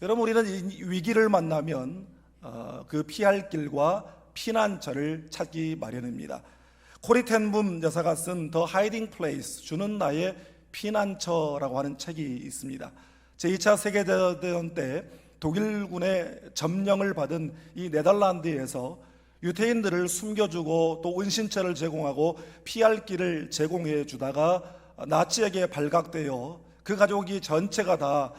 여러분, 우리는 이 위기를 만나면 그 피할 길과 피난처를 찾기 마련입니다. 코리 텐붐 여사가 쓴 The Hiding Place, 주는 나의 피난처라고 하는 책이 있습니다. 제2차 세계대전 때 독일군의 점령을 받은 이 네덜란드에서 유태인들을 숨겨주고 또 은신처를 제공하고 피할 길을 제공해 주다가 나치에게 발각되어 그 가족이 전체가 다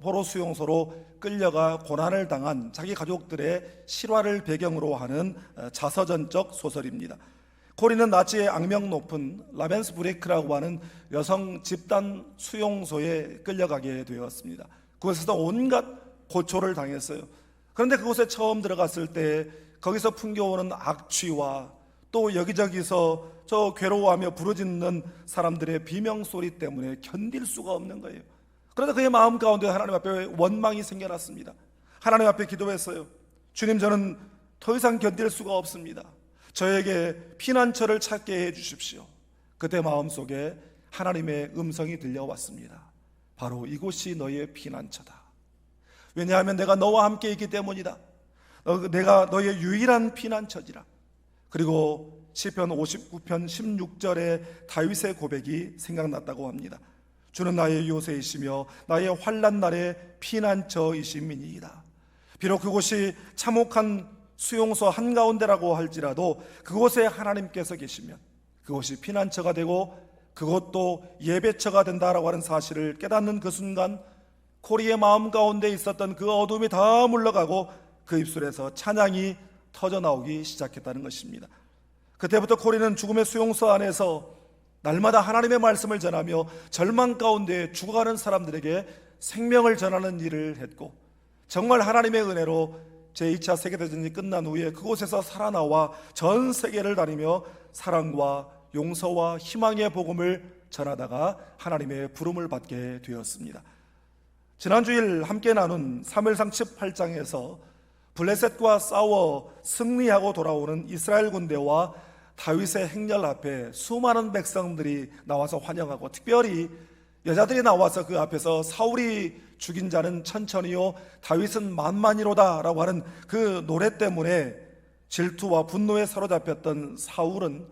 포로 수용소로 끌려가 고난을 당한 자기 가족들의 실화를 배경으로 하는 자서전적 소설입니다. 코리는 나치의 악명 높은 라벤스부레크라고 하는 여성 집단 수용소에 끌려가게 되었습니다. 그곳에서 온갖 고초를 당했어요. 그런데 그곳에 처음 들어갔을 때 거기서 풍겨오는 악취와 또 여기저기서 저 괴로워하며 부르짖는 사람들의 비명소리 때문에 견딜 수가 없는 거예요. 그런데 그의 마음 가운데 하나님 앞에 원망이 생겨났습니다. 하나님 앞에 기도했어요. 주님, 저는 더 이상 견딜 수가 없습니다. 저에게 피난처를 찾게 해 주십시오. 그때 마음속에 하나님의 음성이 들려왔습니다. 바로 이곳이 너의 피난처다. 왜냐하면 내가 너와 함께 있기 때문이다. 내가 너의 유일한 피난처지라. 그리고 시편 59편 16절에 다윗의 고백이 생각났다고 합니다. 주는 나의 요새이시며 나의 환난 날의 피난처이심이니이다. 비록 그곳이 참혹한 수용소 한가운데라고 할지라도 그곳에 하나님께서 계시면 그곳이 피난처가 되고 그것도 예배처가 된다라고 하는 사실을 깨닫는 그 순간 코리의 마음 가운데 있었던 그 어둠이 다 물러가고 그 입술에서 찬양이 터져나오기 시작했다는 것입니다. 그때부터 코리는 죽음의 수용소 안에서 날마다 하나님의 말씀을 전하며 절망 가운데 죽어가는 사람들에게 생명을 전하는 일을 했고, 정말 하나님의 은혜로 제2차 세계대전이 끝난 후에 그곳에서 살아나와 전 세계를 다니며 사랑과 용서와 희망의 복음을 전하다가 하나님의 부름을 받게 되었습니다. 지난주일 함께 나눈 사무엘상 18장에서 블레셋과 싸워 승리하고 돌아오는 이스라엘 군대와 다윗의 행렬 앞에 수많은 백성들이 나와서 환영하고, 특별히 여자들이 나와서 그 앞에서 사울이 죽인 자는 천천히요 다윗은 만만이로다 라고 하는 그 노래 때문에 질투와 분노에 사로잡혔던 사울은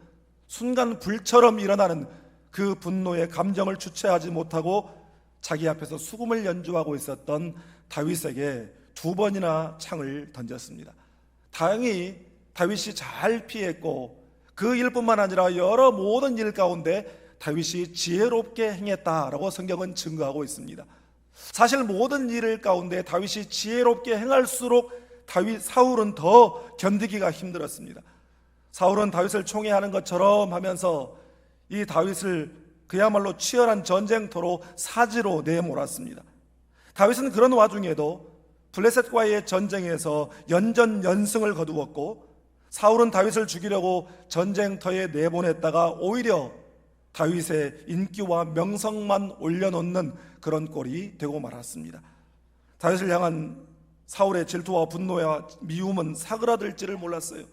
순간 불처럼 일어나는 그 분노의 감정을 주체하지 못하고 자기 앞에서 수금을 연주하고 있었던 다윗에게 2번이나 창을 던졌습니다. 다행히 다윗이 잘 피했고 그 일뿐만 아니라 여러 모든 일 가운데 다윗이 지혜롭게 행했다라고 성경은 증거하고 있습니다. 사실 모든 일 가운데 다윗이 지혜롭게 행할수록 사울은 더 견디기가 힘들었습니다. 사울은 다윗을 총애하는 것처럼 하면서 이 다윗을 그야말로 치열한 전쟁터로 사지로 내몰았습니다. 다윗은 그런 와중에도 블레셋과의 전쟁에서 연전연승을 거두었고, 사울은 다윗을 죽이려고 전쟁터에 내보냈다가 오히려 다윗의 인기와 명성만 올려놓는 그런 꼴이 되고 말았습니다. 다윗을 향한 사울의 질투와 분노와 미움은 사그라들지를 몰랐어요.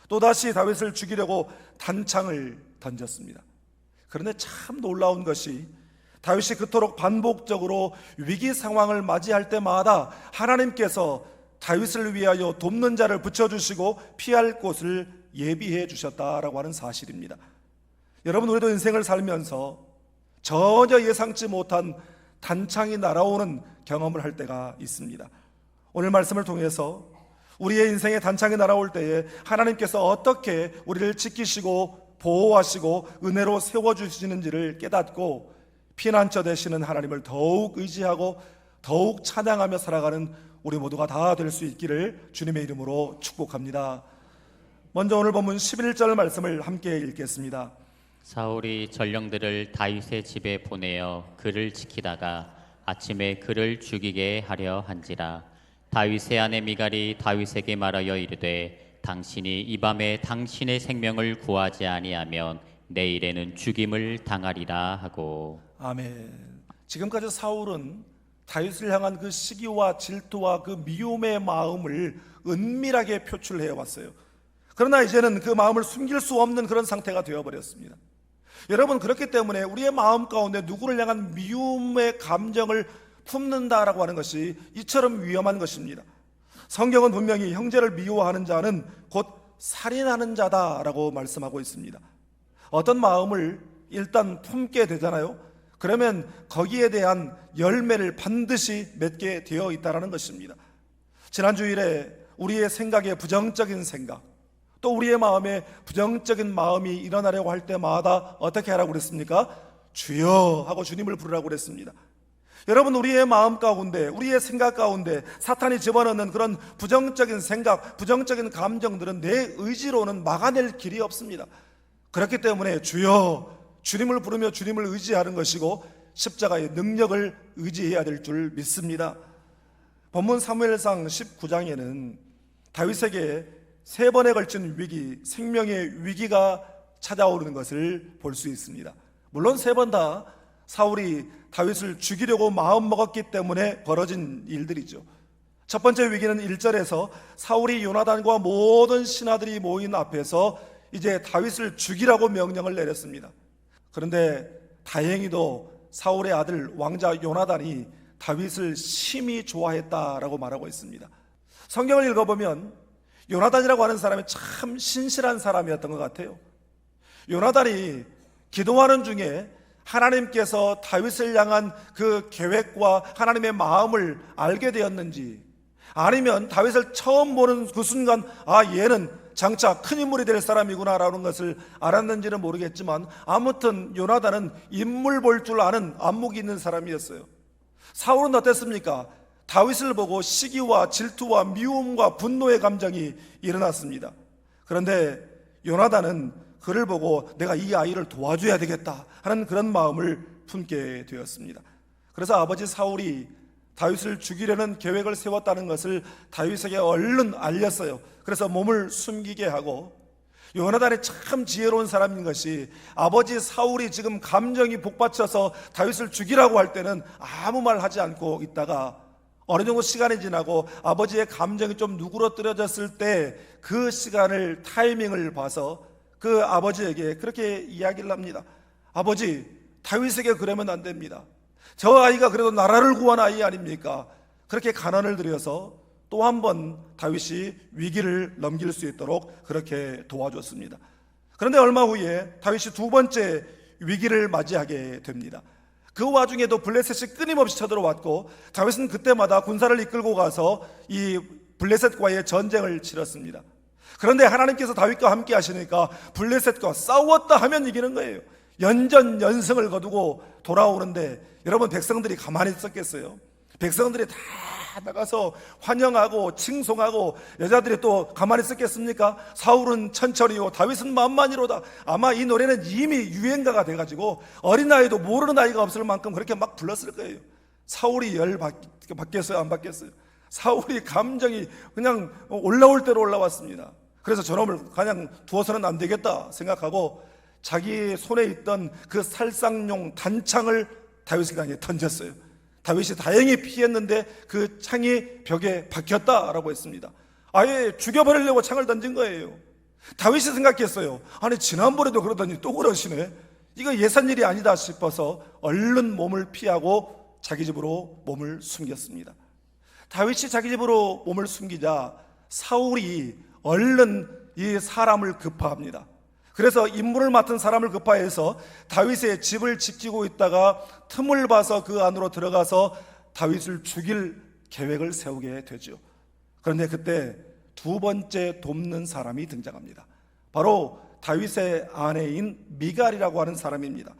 또다시 다윗을 죽이려고 단창을 던졌습니다. 그런데 참 놀라운 것이 다윗이 그토록 반복적으로 위기 상황을 맞이할 때마다 하나님께서 다윗을 위하여 돕는 자를 붙여주시고 피할 곳을 예비해 주셨다라고 하는 사실입니다. 여러분, 우리도 인생을 살면서 전혀 예상치 못한 단창이 날아오는 경험을 할 때가 있습니다. 오늘 말씀을 통해서 우리의 인생에 단창이 날아올 때에 하나님께서 어떻게 우리를 지키시고 보호하시고 은혜로 세워주시는지를 깨닫고 피난처 되시는 하나님을 더욱 의지하고 더욱 찬양하며 살아가는 우리 모두가 다 될 수 있기를 주님의 이름으로 축복합니다. 먼저 오늘 본문 11절 말씀을 함께 읽겠습니다. 사울이 전령들을 다윗의 집에 보내어 그를 지키다가 아침에 그를 죽이게 하려 한지라. 다윗의 아내 미갈이 다윗에게 말하여 이르되 당신이 이 밤에 당신의 생명을 구하지 아니하면 내일에는 죽임을 당하리라 하고. 아멘. 지금까지 사울은 다윗을 향한 그 시기와 질투와 그 미움의 마음을 은밀하게 표출해 왔어요. 그러나 이제는 그 마음을 숨길 수 없는 그런 상태가 되어버렸습니다. 여러분, 그렇기 때문에 우리의 마음 가운데 누구를 향한 미움의 감정을 품는다라고 하는 것이 이처럼 위험한 것입니다. 성경은 분명히 형제를 미워하는 자는 곧 살인하는 자다라고 말씀하고 있습니다. 어떤 마음을 일단 품게 되잖아요. 그러면 거기에 대한 열매를 반드시 맺게 되어 있다는 것입니다. 지난 주일에 우리의 생각에 부정적인 생각, 또 우리의 마음에 부정적인 마음이 일어나려고 할 때마다 어떻게 하라고 그랬습니까? 주여 하고 주님을 부르라고 그랬습니다. 여러분, 우리의 마음 가운데, 우리의 생각 가운데 사탄이 집어넣는 그런 부정적인 생각, 부정적인 감정들은 내 의지로는 막아낼 길이 없습니다. 그렇기 때문에 주여, 주님을 부르며 주님을 의지하는 것이고 십자가의 능력을 의지해야 될 줄 믿습니다. 본문 사무엘상 19장에는 다윗에게 3번에 걸친 위기, 생명의 위기가 찾아오르는 것을 볼 수 있습니다. 물론 3번 다 사울이 다윗을 죽이려고 마음먹었기 때문에 벌어진 일들이죠. 첫 번째 위기는 1절에서 사울이 요나단과 모든 신하들이 모인 앞에서 이제 다윗을 죽이라고 명령을 내렸습니다. 그런데 다행히도 사울의 아들 왕자 요나단이 다윗을 심히 좋아했다라고 말하고 있습니다. 성경을 읽어보면 요나단이라고 하는 사람이 참 신실한 사람이었던 것 같아요. 요나단이 기도하는 중에 하나님께서 다윗을 향한 그 계획과 하나님의 마음을 알게 되었는지, 아니면 다윗을 처음 보는 그 순간 얘는 장차 큰 인물이 될 사람이구나 라는 것을 알았는지는 모르겠지만, 아무튼 요나단은 인물 볼 줄 아는 안목이 있는 사람이었어요. 사울은 어땠습니까? 다윗을 보고 시기와 질투와 미움과 분노의 감정이 일어났습니다. 그런데 요나단은 그를 보고 내가 이 아이를 도와줘야 되겠다 하는 그런 마음을 품게 되었습니다. 그래서 아버지 사울이 다윗을 죽이려는 계획을 세웠다는 것을 다윗에게 얼른 알렸어요. 그래서 몸을 숨기게 하고, 요나단이 참 지혜로운 사람인 것이 아버지 사울이 지금 감정이 복받쳐서 다윗을 죽이라고 할 때는 아무 말 하지 않고 있다가 어느 정도 시간이 지나고 아버지의 감정이 좀 누그러뜨려졌을 때 그 시간을, 타이밍을 봐서 그 아버지에게 그렇게 이야기를 합니다. 아버지, 다윗에게 그러면 안 됩니다. 저 아이가 그래도 나라를 구한 아이 아닙니까? 그렇게 간언을 드려서 또 한 번 다윗이 위기를 넘길 수 있도록 그렇게 도와줬습니다. 그런데 얼마 후에 다윗이 2번째 위기를 맞이하게 됩니다. 그 와중에도 블레셋이 끊임없이 쳐들어왔고, 다윗은 그때마다 군사를 이끌고 가서 이 블레셋과의 전쟁을 치렀습니다. 그런데 하나님께서 다윗과 함께 하시니까 블레셋과 싸웠다 하면 이기는 거예요. 연전연승을 거두고 돌아오는데 여러분, 백성들이 가만히 있었겠어요? 백성들이 다 나가서 환영하고 칭송하고 여자들이 또 가만히 있었겠습니까? 사울은 천천히요 다윗은 만만히로다. 아마 이 노래는 이미 유행가가 돼가지고 어린아이도 모르는 아이가 없을 만큼 그렇게 막 불렀을 거예요. 사울이 열 받겠어요? 안 받겠어요? 사울이 감정이 그냥 올라올 대로 올라왔습니다. 그래서 저놈을 그냥 두어서는 안 되겠다 생각하고 자기 손에 있던 그 살상용 단창을 다윗에게 던졌어요. 다윗이 다행히 피했는데 그 창이 벽에 박혔다라고 했습니다. 아예 죽여버리려고 창을 던진 거예요. 다윗이 생각했어요. 아니 지난번에도 그러더니 또 그러시네. 이거 예산 일이 아니다 싶어서 얼른 몸을 피하고 자기 집으로 몸을 숨겼습니다. 다윗이 자기 집으로 몸을 숨기자 사울이 얼른 이 사람을 급파합니다. 그래서 임무를 맡은 사람을 급파해서 다윗의 집을 지키고 있다가 틈을 봐서 그 안으로 들어가서 다윗을 죽일 계획을 세우게 되죠. 그런데 그때 2번째 돕는 사람이 등장합니다. 바로 다윗의 아내인 미갈이라고 하는 사람입니다.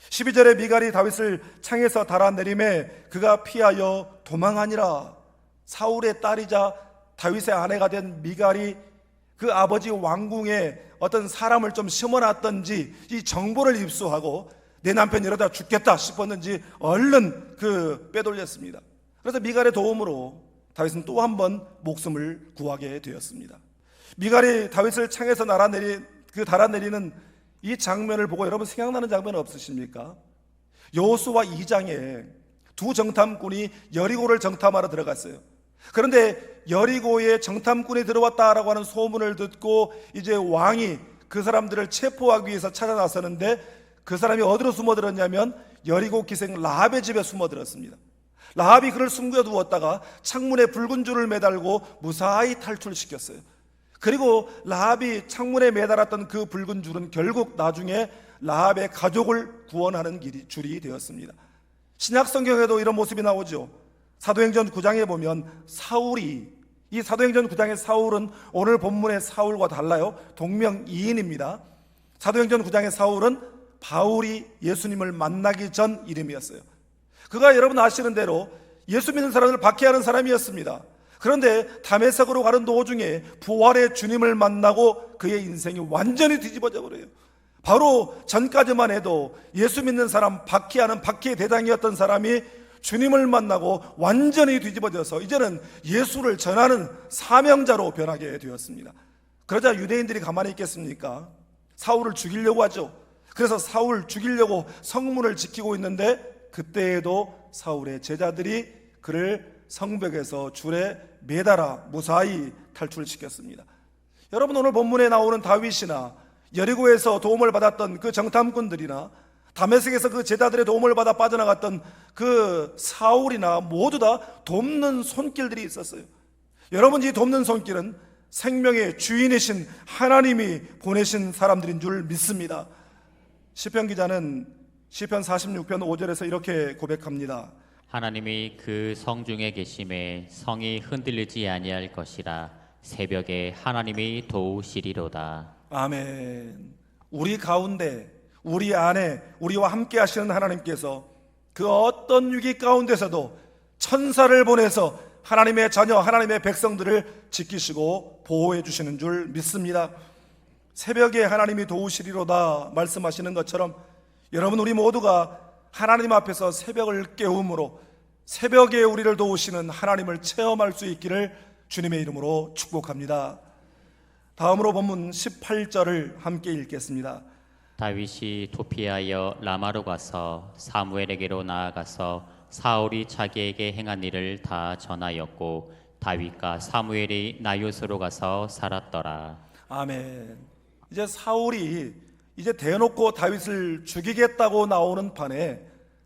12절에 미갈이 다윗을 창에서 달아내림에 그가 피하여 도망하니라. 사울의 딸이자 다윗의 아내가 된 미갈이 그 아버지 왕궁에 어떤 사람을 좀 심어놨던지 이 정보를 입수하고 내 남편 이러다 죽겠다 싶었는지 얼른 빼돌렸습니다. 그래서 미갈의 도움으로 다윗은 또 한 번 목숨을 구하게 되었습니다. 미갈이 다윗을 창에서 달아내리는 이 장면을 보고 여러분 생각나는 장면 없으십니까? 여호수아 2장에 두 정탐꾼이 여리고를 정탐하러 들어갔어요. 그런데 여리고에 정탐꾼이 들어왔다라고 하는 소문을 듣고 이제 왕이 그 사람들을 체포하기 위해서 찾아 나서는데 그 사람이 어디로 숨어들었냐면 여리고 기생 라합의 집에 숨어들었습니다. 라합이 그를 숨겨 두었다가 창문에 붉은 줄을 매달고 무사히 탈출시켰어요. 그리고 라합이 창문에 매달았던 그 붉은 줄은 결국 나중에 라합의 가족을 구원하는 줄이 되었습니다. 신약 성경에도 이런 모습이 나오죠. 사도행전 9장에 보면 이 사도행전 9장의 사울은 오늘 본문의 사울과 달라요. 동명이인입니다. 사도행전 9장의 사울은 바울이 예수님을 만나기 전 이름이었어요. 그가 여러분 아시는 대로 예수 믿는 사람을 박해하는 사람이었습니다. 그런데 다메섹으로 가는 도중에 부활의 주님을 만나고 그의 인생이 완전히 뒤집어져 버려요. 바로 전까지만 해도 예수 믿는 사람 박해하는 박해의 대상이었던 사람이 주님을 만나고 완전히 뒤집어져서 이제는 예수를 전하는 사명자로 변하게 되었습니다. 그러자 유대인들이 가만히 있겠습니까? 사울을 죽이려고 하죠. 그래서 사울 죽이려고 성문을 지키고 있는데 그때에도 사울의 제자들이 그를 성벽에서 줄에 매달아 무사히 탈출시켰습니다. 여러분, 오늘 본문에 나오는 다윗이나 여리고에서 도움을 받았던 그 정탐꾼들이나 다메섹에서 그 제자들의 도움을 받아 빠져나갔던 그 사울이나 모두 다 돕는 손길들이 있었어요. 여러분, 이 돕는 손길은 생명의 주인이신 하나님이 보내신 사람들인 줄 믿습니다. 시편 기자는 시편 46편 5절에서 이렇게 고백합니다. 하나님이 그 성중에 계심에 성이 흔들리지 아니할 것이라. 새벽에 하나님이 도우시리로다. 아멘. 우리 가운데, 우리 안에 우리와 함께 하시는 하나님께서 그 어떤 위기 가운데서도 천사를 보내서 하나님의 자녀, 하나님의 백성들을 지키시고 보호해 주시는 줄 믿습니다. 새벽에 하나님이 도우시리로다 말씀하시는 것처럼 여러분, 우리 모두가 하나님 앞에서 새벽을 깨움으로 새벽에 우리를 도우시는 하나님을 체험할 수 있기를 주님의 이름으로 축복합니다. 다음으로 본문 18절을 함께 읽겠습니다. 다윗이 도피하여 라마로 가서 사무엘에게로 나아가서 사울이 자기에게 행한 일을 다 전하였고 다윗과 사무엘이 나요스로 가서 살았더라. 아멘. 이제 사울이 이제 대놓고 다윗을 죽이겠다고 나오는 판에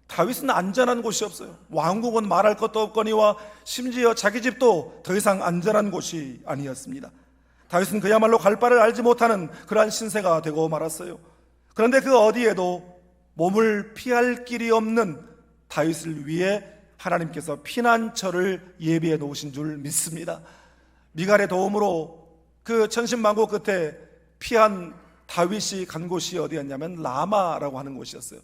다윗은 안전한 곳이 없어요. 왕국은 말할 것도 없거니와 심지어 자기 집도 더 이상 안전한 곳이 아니었습니다. 다윗은 그야말로 갈 바를 알지 못하는 그러한 신세가 되고 말았어요. 그런데 그 어디에도 몸을 피할 길이 없는 다윗을 위해 하나님께서 피난처를 예비해 놓으신 줄 믿습니다. 미갈의 도움으로 그 천신만고 끝에 피한 다윗이 간 곳이 어디였냐면 라마라고 하는 곳이었어요.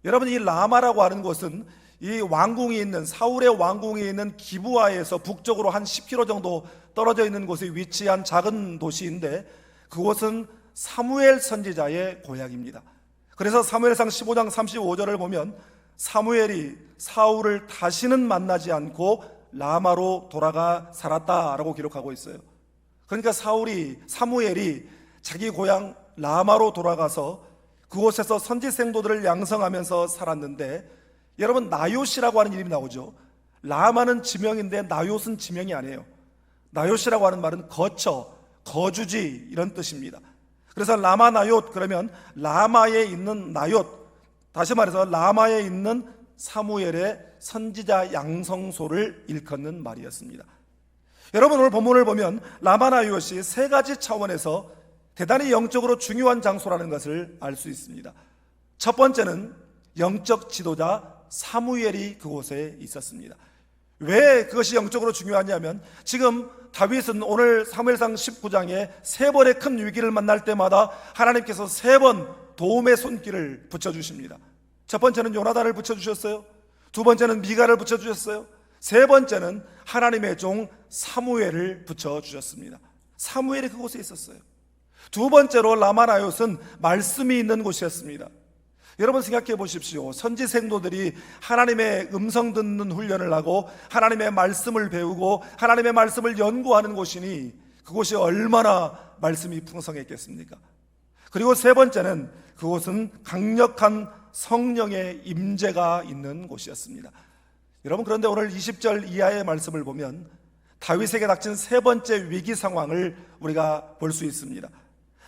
여러분, 이 라마라고 하는 곳은 이 왕궁이 있는 사울의 왕궁이 있는 기브아에서 북쪽으로 한 10km 정도 떨어져 있는 곳에 위치한 작은 도시인데 그곳은 사무엘 선지자의 고향입니다. 그래서 사무엘상 15장 35절을 보면 사무엘이 사울을 다시는 만나지 않고 라마로 돌아가 살았다라고 기록하고 있어요. 그러니까 사무엘이 자기 고향 라마로 돌아가서 그곳에서 선지 생도들을 양성하면서 살았는데, 여러분, 나요시라고 하는 이름이 나오죠. 라마는 지명인데 나요스는 지명이 아니에요. 나요시라고 하는 말은 거처, 거주지 이런 뜻입니다. 그래서 라마 나옅, 그러면 라마에 있는 나옅, 다시 말해서 라마에 있는 사무엘의 선지자 양성소를 일컫는 말이었습니다. 여러분, 오늘 본문을 보면 라마 나옅이 세 가지 차원에서 대단히 영적으로 중요한 장소라는 것을 알 수 있습니다. 첫 번째는 영적 지도자 사무엘이 그곳에 있었습니다. 왜 그것이 영적으로 중요하냐면 지금 다윗은 오늘 사무엘상 19장에 세 번의 큰 위기를 만날 때마다 하나님께서 세 번 도움의 손길을 붙여주십니다. 첫 번째는 요나단을 붙여주셨어요. 두 번째는 미가를 붙여주셨어요. 세 번째는 하나님의 종 사무엘을 붙여주셨습니다. 사무엘이 그곳에 있었어요. 두 번째로 라마나옅은 말씀이 있는 곳이었습니다. 여러분, 생각해 보십시오. 선지 생도들이 하나님의 음성 듣는 훈련을 하고 하나님의 말씀을 배우고 하나님의 말씀을 연구하는 곳이니 그곳이 얼마나 말씀이 풍성했겠습니까? 그리고 세 번째는 그곳은 강력한 성령의 임재가 있는 곳이었습니다. 여러분, 그런데 오늘 20절 이하의 말씀을 보면 다윗에게 닥친 세 번째 위기 상황을 우리가 볼 수 있습니다.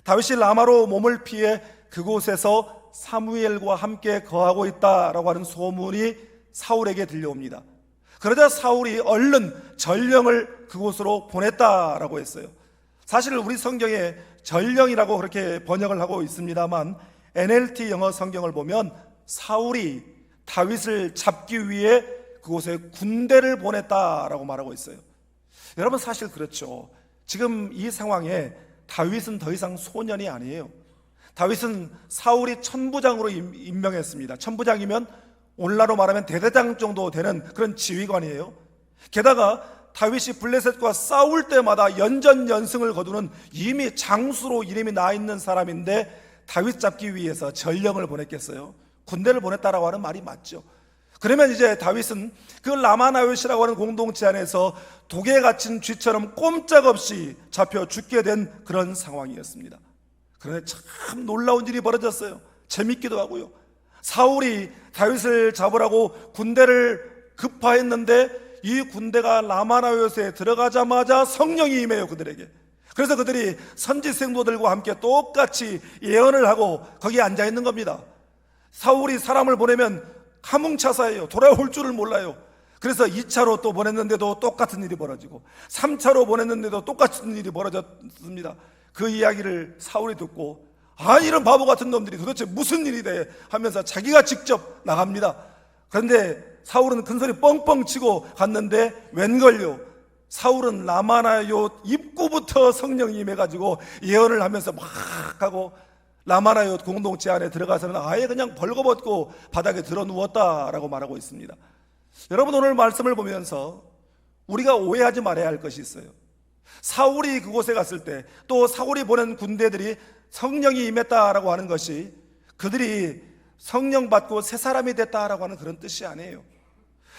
다윗이 라마로 몸을 피해 그곳에서 사무엘과 함께 거하고 있다라고 하는 소문이 사울에게 들려옵니다. 그러자 사울이 얼른 전령을 그곳으로 보냈다라고 했어요. 사실 우리 성경에 전령이라고 그렇게 번역을 하고 있습니다만 NLT 영어 성경을 보면 사울이 다윗을 잡기 위해 그곳에 군대를 보냈다라고 말하고 있어요. 여러분, 사실 그렇죠. 지금 이 상황에 다윗은 더 이상 소년이 아니에요. 다윗은 사울이 천부장으로 임명했습니다. 천부장이면 오늘날로 말하면 대대장 정도 되는 그런 지휘관이에요. 게다가 다윗이 블레셋과 싸울 때마다 연전연승을 거두는 이미 장수로 이름이 나 있는 사람인데 다윗 잡기 위해서 전령을 보냈겠어요? 군대를 보냈다라고 하는 말이 맞죠. 그러면 이제 다윗은 그 라마나요시라고 하는 공동체 안에서 독에 갇힌 쥐처럼 꼼짝없이 잡혀 죽게 된 그런 상황이었습니다. 그런데 참 놀라운 일이 벌어졌어요. 재밌기도 하고요. 사울이 다윗을 잡으라고 군대를 급파했는데 이 군대가 라마나요시에 들어가자마자 성령이 임해요, 그들에게. 그래서 그들이 선지생도들과 함께 똑같이 예언을 하고 거기에 앉아 있는 겁니다. 사울이 사람을 보내면 가뭉차사예요. 돌아올 줄을 몰라요. 그래서 2차로 또 보냈는데도 똑같은 일이 벌어지고 3차로 보냈는데도 똑같은 일이 벌어졌습니다. 그 이야기를 사울이 듣고 이런 바보 같은 놈들이 도대체 무슨 일이 돼 하면서 자기가 직접 나갑니다. 그런데 사울은 큰소리 뻥뻥 치고 갔는데 웬걸요, 사울은 라마나요 입구부터 성령이 임해가지고 예언을 하면서 막 하고 라마나요 공동체 안에 들어가서는 아예 그냥 벌거벗고 바닥에 들어 누웠다라고 말하고 있습니다. 여러분, 오늘 말씀을 보면서 우리가 오해하지 말아야 할 것이 있어요. 사울이 그곳에 갔을 때 또 사울이 보낸 군대들이 성령이 임했다라고 하는 것이 그들이 성령 받고 새 사람이 됐다라고 하는 그런 뜻이 아니에요.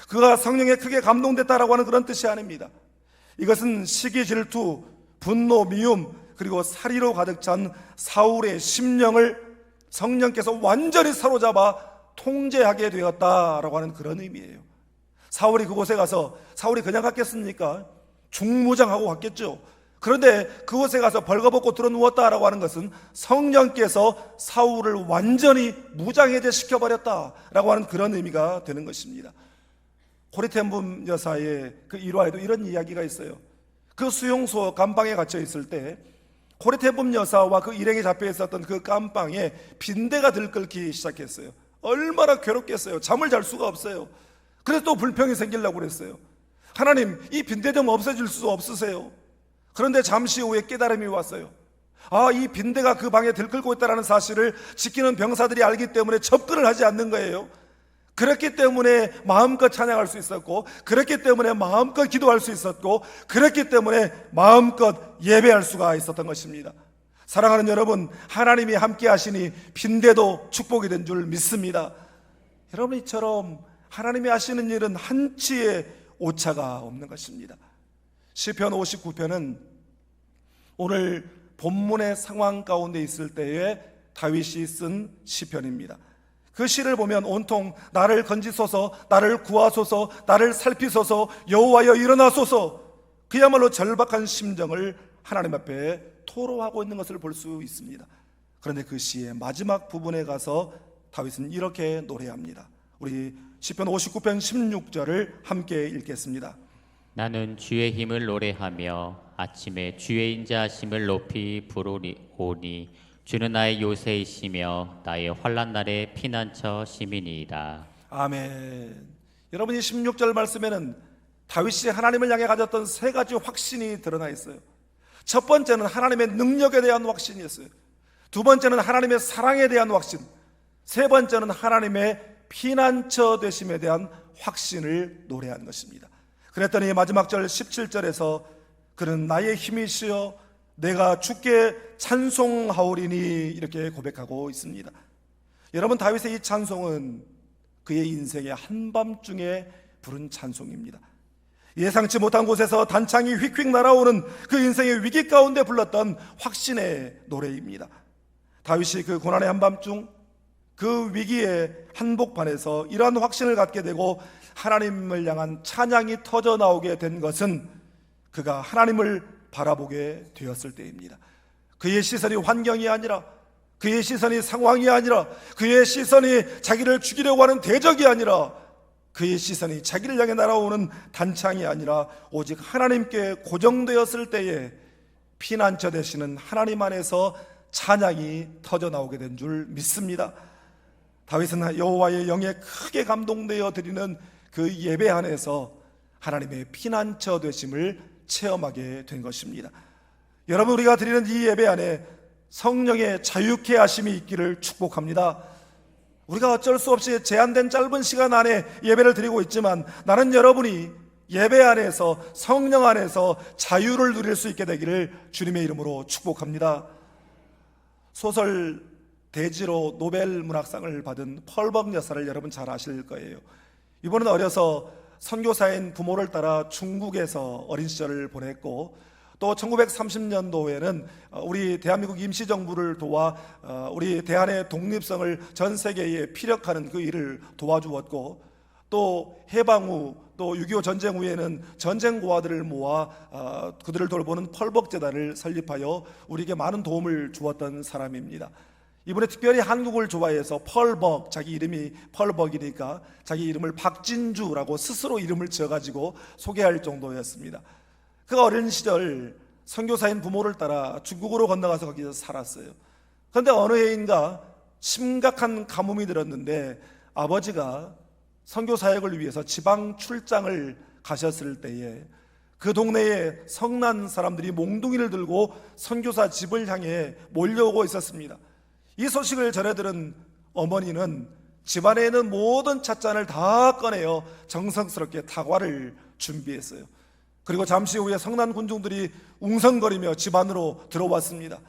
그가 성령에 크게 감동됐다라고 하는 그런 뜻이 아닙니다. 이것은 시기, 질투, 분노, 미움, 그리고 살이로 가득 찬 사울의 심령을 성령께서 완전히 사로잡아 통제하게 되었다라고 하는 그런 의미예요. 사울이 그곳에 가서, 사울이 그냥 갔겠습니까? 중무장하고 갔겠죠. 그런데 그곳에 가서 벌거벗고 들어누웠다라고 하는 것은 성령께서 사울을 완전히 무장해제 시켜버렸다라고 하는 그런 의미가 되는 것입니다. 고리텐붐 여사의 그 일화에도 이런 이야기가 있어요. 그 수용소 감방에 갇혀 있을 때 고리텐붐 여사와 그 일행이 잡혀 있었던 그 감방에 빈대가 들끓기 시작했어요. 얼마나 괴롭겠어요. 잠을 잘 수가 없어요. 그래서 또 불평이 생기려고 그랬어요. 하나님, 이 빈대 좀 없애줄 수 없으세요? 그런데 잠시 후에 깨달음이 왔어요. 이 빈대가 그 방에 들끓고 있다는 사실을 지키는 병사들이 알기 때문에 접근을 하지 않는 거예요. 그렇기 때문에 마음껏 찬양할 수 있었고, 그렇기 때문에 마음껏 기도할 수 있었고, 그렇기 때문에 마음껏 예배할 수가 있었던 것입니다. 사랑하는 여러분, 하나님이 함께 하시니 빈대도 축복이 된 줄 믿습니다. 여러분, 이처럼 하나님이 하시는 일은 한치의 오차가 없는 것입니다. 시편 59편은 오늘 본문의 상황 가운데 있을 때에 다윗이 쓴 시편입니다. 그 시를 보면 온통 나를 건지소서, 나를 구하소서, 나를 살피소서, 여호와여 일어나소서, 그야말로 절박한 심정을 하나님 앞에 토로하고 있는 것을 볼 수 있습니다. 그런데 그 시의 마지막 부분에 가서 다윗은 이렇게 노래합니다. 우리 시편 59편 16절을 함께 읽겠습니다. 나는 주의 힘을 노래하며 아침에 주의 인자하심을 높이 부르오니 주는 나의 요새이시며 나의 환난 날의 피난처 시민이이다. 아멘. 여러분, 이 16절 말씀에는 다윗이 하나님을 향해 가졌던 세 가지 확신이 드러나 있어요. 첫 번째는 하나님의 능력에 대한 확신이었어요. 두 번째는 하나님의 사랑에 대한 확신, 세 번째는 하나님의 피난처 되심에 대한 확신을 노래한 것입니다. 그랬더니 마지막 절 17절에서 그는 나의 힘이시여 내가 주께 찬송하오리니 이렇게 고백하고 있습니다. 여러분, 다윗의 이 찬송은 그의 인생의 한밤중에 부른 찬송입니다. 예상치 못한 곳에서 단창이 휙휙 날아오는 그 인생의 위기 가운데 불렀던 확신의 노래입니다. 다윗이 그 고난의 한밤중, 그 위기의 한복판에서 이러한 확신을 갖게 되고 하나님을 향한 찬양이 터져 나오게 된 것은 그가 하나님을 바라보게 되었을 때입니다. 그의 시선이 환경이 아니라, 그의 시선이 상황이 아니라, 그의 시선이 자기를 죽이려고 하는 대적이 아니라 그의 시선이 자기를 향해 날아오는 단창이 아니라 오직 하나님께 고정되었을 때에 피난처 되시는 하나님 안에서 찬양이 터져나오게 된 줄 믿습니다. 다윗은 여호와의 영에 크게 감동되어 드리는 그 예배 안에서 하나님의 피난처 되심을 체험하게 된 것입니다. 여러분, 우리가 드리는 이 예배 안에 성령의 자유케 하심이 있기를 축복합니다. 우리가 어쩔 수 없이 제한된 짧은 시간 안에 예배를 드리고 있지만 나는 여러분이 예배 안에서 성령 안에서 자유를 누릴 수 있게 되기를 주님의 이름으로 축복합니다. 소설 대지로 노벨 문학상을 받은 펄벅 여사를 여러분 잘 아실 거예요. 이분은 어려서 선교사인 부모를 따라 중국에서 어린 시절을 보냈고 또 1930년도에는 우리 대한민국 임시정부를 도와 우리 대한의 독립성을 전 세계에 피력하는 그 일을 도와주었고 또 해방 후 또 6.25 전쟁 후에는 전쟁 고아들을 모아 그들을 돌보는 펄벅재단을 설립하여 우리에게 많은 도움을 주었던 사람입니다. 이번에 특별히 한국을 좋아해서 펄벅, 자기 이름이 펄벅이니까 자기 이름을 박진주라고 스스로 이름을 지어가지고 소개할 정도였습니다. 그 어린 시절 선교사인 부모를 따라 중국으로 건너가서 거기서 살았어요. 그런데 어느 해인가 심각한 가뭄이 들었는데 아버지가 선교 사역을 위해서 지방 출장을 가셨을 때에 그 동네에 성난 사람들이 몽둥이를 들고 선교사 집을 향해 몰려오고 있었습니다. 이 소식을 전해들은 어머니는 집안에 있는 모든 찻잔을 다 꺼내어 정성스럽게 다과를 준비했어요. 그리고 잠시 후에 성난 군중들이 웅성거리며 집 안으로 들어왔습니다.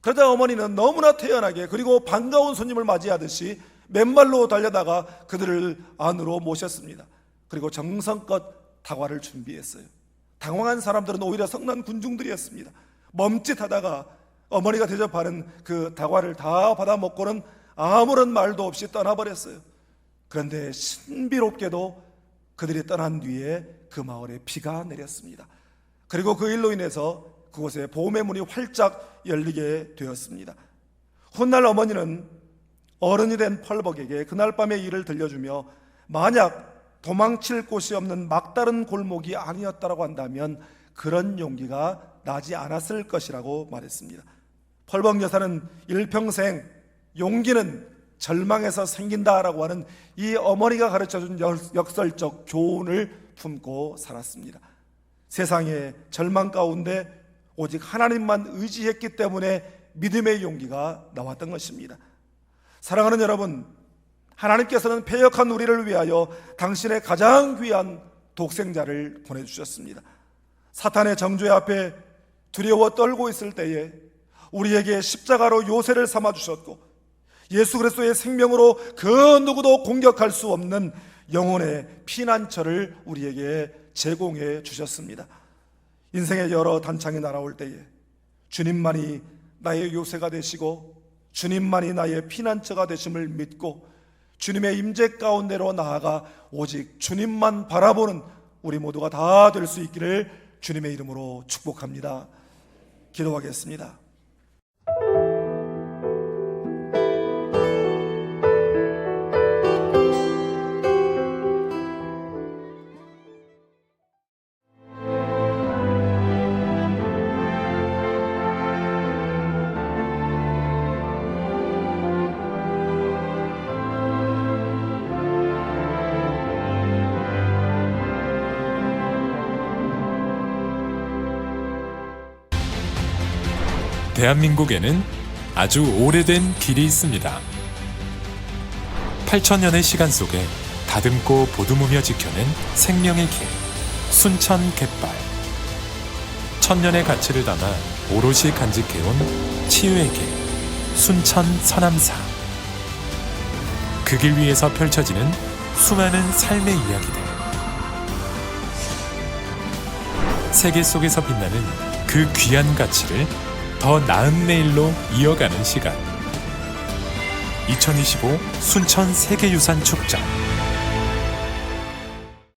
그러자 어머니는 너무나 태연하게 그리고 반가운 손님을 맞이하듯이 맨발로 달려다가 그들을 안으로 모셨습니다. 그리고 정성껏 다과를 준비했어요. 당황한 사람들은 오히려 성난 군중들이었습니다. 멈칫하다가 어머니가 대접하는 그 다과를 다 받아 먹고는 아무런 말도 없이 떠나버렸어요. 그런데 신비롭게도 그들이 떠난 뒤에 그 마을에 비가 내렸습니다. 그리고 그 일로 인해서 그곳에 봄의 문이 활짝 열리게 되었습니다. 훗날 어머니는 어른이 된 펄벅에게 그날 밤의 일을 들려주며 만약 도망칠 곳이 없는 막다른 골목이 아니었다고 한다면 그런 용기가 나지 않았을 것이라고 말했습니다. 펄벅 여사는 일평생 용기는 절망에서 생긴다라고 하는 이 어머니가 가르쳐준 역설적 교훈을 품고 살았습니다. 세상의 절망 가운데 오직 하나님만 의지했기 때문에 믿음의 용기가 나왔던 것입니다. 사랑하는 여러분, 하나님께서는 패역한 우리를 위하여 당신의 가장 귀한 독생자를 보내주셨습니다. 사탄의 정죄 앞에 두려워 떨고 있을 때에 우리에게 십자가로 요새를 삼아주셨고 예수 그리스도의 생명으로 그 누구도 공격할 수 없는 영혼의 피난처를 우리에게 제공해 주셨습니다. 인생의 여러 단창이 날아올 때에 주님만이 나의 요새가 되시고 주님만이 나의 피난처가 되심을 믿고 주님의 임재 가운데로 나아가 오직 주님만 바라보는 우리 모두가 다 될 수 있기를 주님의 이름으로 축복합니다. 기도하겠습니다. 대한민국에는 아주 오래된 길이 있습니다. 8,000년의 시간 속에 다듬고 보듬으며 지켜낸 생명의 길, 순천 갯발. 천년의 가치를 담아 오롯이 간직해온 치유의 길, 순천 서남사. 그 길 위에서 펼쳐지는 수많은 삶의 이야기들. 세계 속에서 빛나는 그 귀한 가치를 더 나은 내일로 이어가는 시간. 2025 순천 세계유산 축전.